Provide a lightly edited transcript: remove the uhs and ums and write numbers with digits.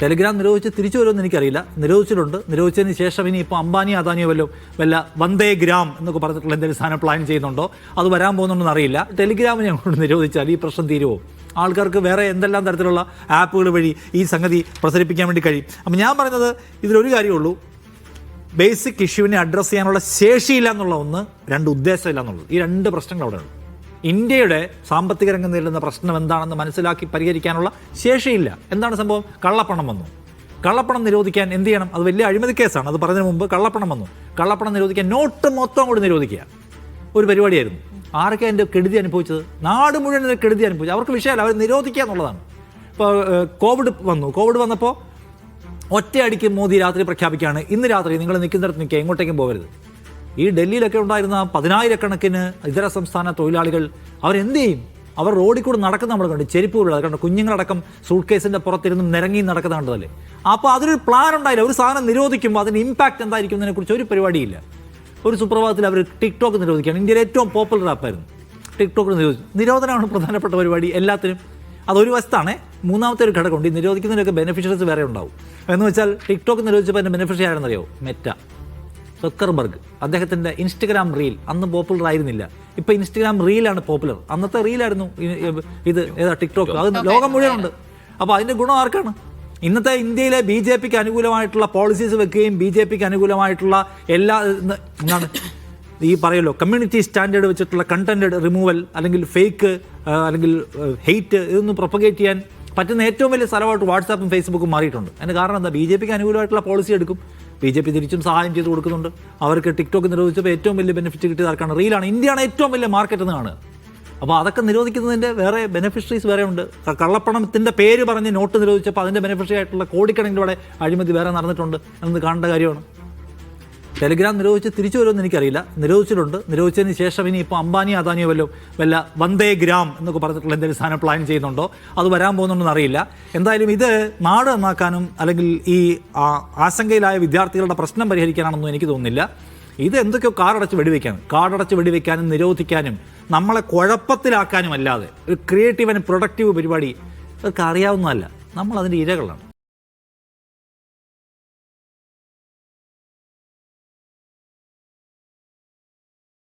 Telegram നിരോധിച്ച് തിരിച്ചു വരുമെന്ന് എനിക്കറിയില്ല. നിരോധിച്ചിട്ടുണ്ട്. നിരോധിച്ചതിന് ശേഷം ഇനി ഇപ്പോൾ അംബാനിയോ അദാനിയോ വല്ല വന്ദേ ഗ്രാം എന്നൊക്കെ പറഞ്ഞിട്ടുള്ള എന്തെങ്കിലും സാധനം പ്ലാൻ ചെയ്യുന്നുണ്ടോ, അത് വരാൻ പോകുന്നുണ്ടെന്ന് അറിയില്ല. ടെലിഗ്രാമിനെ അങ്ങോട്ട് നിരോധിച്ചാൽ ഈ പ്രശ്നം തീരുമോ? ആൾക്കാർക്ക് വേറെ എന്തെല്ലാം തരത്തിലുള്ള ആപ്പുകൾ വഴി ഈ സംഗതി പ്രസരിപ്പിക്കാൻ വേണ്ടി കഴിയും. അപ്പം ഞാൻ പറയുന്നത് ഇതിലൊരു കാര്യമുള്ളൂ, ബേസിക് ഇഷ്യൂവിനെ അഡ്രസ്സ് ചെയ്യാനുള്ള ശേഷിയില്ല എന്നുള്ള ഒന്ന്, രണ്ട് ഉദ്ദേശമില്ല എന്നുള്ളത്. ഈ രണ്ട് പ്രശ്നങ്ങൾ അവിടെയുണ്ട്. ഇന്ത്യയുടെ സാമ്പത്തിക രംഗം നേരിടുന്ന പ്രശ്നം എന്താണെന്ന് മനസ്സിലാക്കി പരിഹരിക്കാനുള്ള ശേഷിയില്ല. എന്താണ് സംഭവം? കള്ളപ്പണം വന്നു. കള്ളപ്പണം നിരോധിക്കാൻ എന്ത് ചെയ്യണം? അത് വലിയ അഴിമതി കേസാണ്. അത് പറഞ്ഞതിന് മുമ്പ് കള്ളപ്പണം വന്നു. കള്ളപ്പണം നിരോധിക്കാൻ നോട്ട് മൊത്തം കൂടി നിരോധിക്കുക ഒരു പരിപാടിയായിരുന്നു. ആരൊക്കെ അതിൻ്റെ കെടുതി അനുഭവിച്ചത്? നാട് മുഴുവൻ ഇതിൻ്റെ കെടുതി അനുഭവിച്ചത്. അവർക്ക് വിഷയമല്ല, അവർ നിരോധിക്കുക എന്നുള്ളതാണ്. ഇപ്പോൾ കോവിഡ് വന്നു. കോവിഡ് വന്നപ്പോൾ ഒറ്റയടിക്ക് മോദി രാത്രി പ്രഖ്യാപിക്കുകയാണ്, ഇന്ന് രാത്രി നിങ്ങൾ നിൽക്കുന്നിടത്ത് നിൽക്കുക, എങ്ങോട്ടേക്കും പോകരുത്. ഈ ഡൽഹിയിലൊക്കെ ഉണ്ടായിരുന്ന 10,000-കണക്കിന് ഇതര സംസ്ഥാന തൊഴിലാളികൾ അവരെന്ത് ചെയ്യും? അവർ റോഡിൽ കൂടെ നടക്കുന്ന നമ്മൾ കണ്ടു, ചെരുപ്പ് വീഴാതെ കണ്ടു, കുഞ്ഞുങ്ങളടക്കം സൂട്ട് കേസിൻ്റെ പുറത്തിരുന്ന് നിരങ്ങി നടക്കുന്ന കണ്ടതല്ലേ. അപ്പോൾ അതിനൊരു പ്ലാൻ ഉണ്ടായില്ല. ഒരു സാധനം നിരോധിക്കുമ്പോൾ അതിന് ഇമ്പാക്റ്റ് എന്തായിരിക്കും എന്നതിനെക്കുറിച്ച് ഒരു പരിപാടിയില്ല. ഒരു സുപ്രഭാതത്തിൽ അവർ ടിക്ടോക്ക് നിരോധിക്കുകയാണ്. ഇന്ത്യയിലെ ഏറ്റവും പോപ്പുലർ ആപ്പായിരുന്നു ടിക്ടോക്ക് നിരോധിച്ചു. നിരോധനമാണ് പ്രധാനപ്പെട്ട പരിപാടി എല്ലാത്തിനും. അതൊരു വശത്താണ്. മൂന്നാമത്തെ ഒരു ഘടകമുണ്ട്. ഈ നിരോധിക്കുന്നതിനൊക്കെ ബെനിഫിഷ്യറീസ് വേറെ ഉണ്ടാവും. എന്ന് വെച്ചാൽ ടിക്ടോക്ക് നിരോധിച്ചപ്പോൾ അതിൻ്റെ ബെനിഫിഷ്യറി ആരെന്നറിയോ? Meta, Zuckerberg. അദ്ദേഹത്തിൻ്റെ ഇൻസ്റ്റഗ്രാം റീൽ അന്ന് പോപ്പുലർ ആയിരുന്നില്ല. ഇപ്പോൾ ഇൻസ്റ്റഗ്രാം റീലാണ് പോപ്പുലർ. അന്നത്തെ റീലായിരുന്നു ഇത് ഏതാ ടിക്ടോക്ക്. അത് ലോകം മുഴുവനുണ്ട്. അപ്പോൾ അതിൻ്റെ ഗുണം ആർക്കാണ്? ഇന്നത്തെ ഇന്ത്യയിലെ BJPക്ക് അനുകൂലമായിട്ടുള്ള പോളിസീസ് വെക്കുകയും BJPക്ക് അനുകൂലമായിട്ടുള്ള എല്ലാ എന്താണ് ഈ പറയുമല്ലോ കമ്മ്യൂണിറ്റി സ്റ്റാൻഡേർഡ് വെച്ചിട്ടുള്ള കണ്ടന്റ് റിമൂവൽ അല്ലെങ്കിൽ ഫേക്ക് അല്ലെങ്കിൽ ഹെയ്റ്റ് ഇതൊന്നും പ്രൊപ്പഗേറ്റ് ചെയ്യാൻ പറ്റുന്ന ഏറ്റവും വലിയ സ്ഥലമായിട്ട് വാട്സാപ്പും ഫേസ്ബുക്കും മാറിയിട്ടുണ്ട്. അതിന് കാരണം എന്താ? BJPക്ക് അനുകൂലമായിട്ടുള്ള പോളിസി എടുക്കും, BJP തിരിച്ചും സഹായം ചെയ്ത് കൊടുക്കുന്നുണ്ട്. അവർക്ക് ടിക്ടോക്ക് നിരോധിച്ചപ്പോൾ ഏറ്റവും വലിയ ബെനിഫിറ്റ് കിട്ടിയത് ആർക്കാണ്? റീലാണ്. ഇന്ത്യയാണ് ഏറ്റവും വലിയ മാർക്കറ്റ് എന്ന് കാണുക. അപ്പോൾ അതൊക്കെ നിരോധിക്കുന്നതിൻ്റെ വേറെ ബെനിഫിഷ്യറീസ് വേറെ ഉണ്ട്. കള്ളപ്പണത്തിൻ്റെ പേര് പറഞ്ഞ് നോട്ട് നിരോധിച്ചപ്പോൾ അതിൻ്റെ ബെനിഫിഷ്യറി ആയിട്ടുള്ള കോടിക്കണക്കിലൂടെ അഴിമതി വേറെ നടന്നിട്ടുണ്ട് എന്ന് കാണേണ്ട കാര്യമാണ്. ടെലിഗ്രാം നിരോധിച്ച് തിരിച്ചു വരുമെന്ന് എനിക്കറിയില്ല. നിരോധിച്ചിട്ടുണ്ട്. നിരോധിച്ചതിന് ശേഷം ഇനി ഇപ്പോൾ അംബാനിയോ അദാനിയോ വല്ല വന്ദേ ഗ്രാം എന്നൊക്കെ പറഞ്ഞിട്ടുള്ള എന്തെങ്കിലും സാധനം പ്ലാൻ ചെയ്യുന്നുണ്ടോ, അത് വരാൻ പോകുന്നുണ്ടെന്ന് അറിയില്ല. എന്തായാലും ഇത് നാട് നന്നാക്കാനും അല്ലെങ്കിൽ ഈ ആശങ്കയിലായ വിദ്യാർത്ഥികളുടെ പ്രശ്നം പരിഹരിക്കാനാണെന്നും എനിക്ക് തോന്നുന്നില്ല. ഇത് എന്തൊക്കെയോ കാർഡടച്ച് വെടിവെക്കാനും നിരോധിക്കാനും നമ്മളെ കുഴപ്പത്തിലാക്കാനും അല്ലാതെ ഒരു ക്രിയേറ്റീവ് ആൻഡ് പ്രൊഡക്റ്റീവ് പരിപാടി അവർക്ക് അറിയാവുന്നതല്ല. നമ്മൾ അതിൻ്റെ ഇരകളാണ്.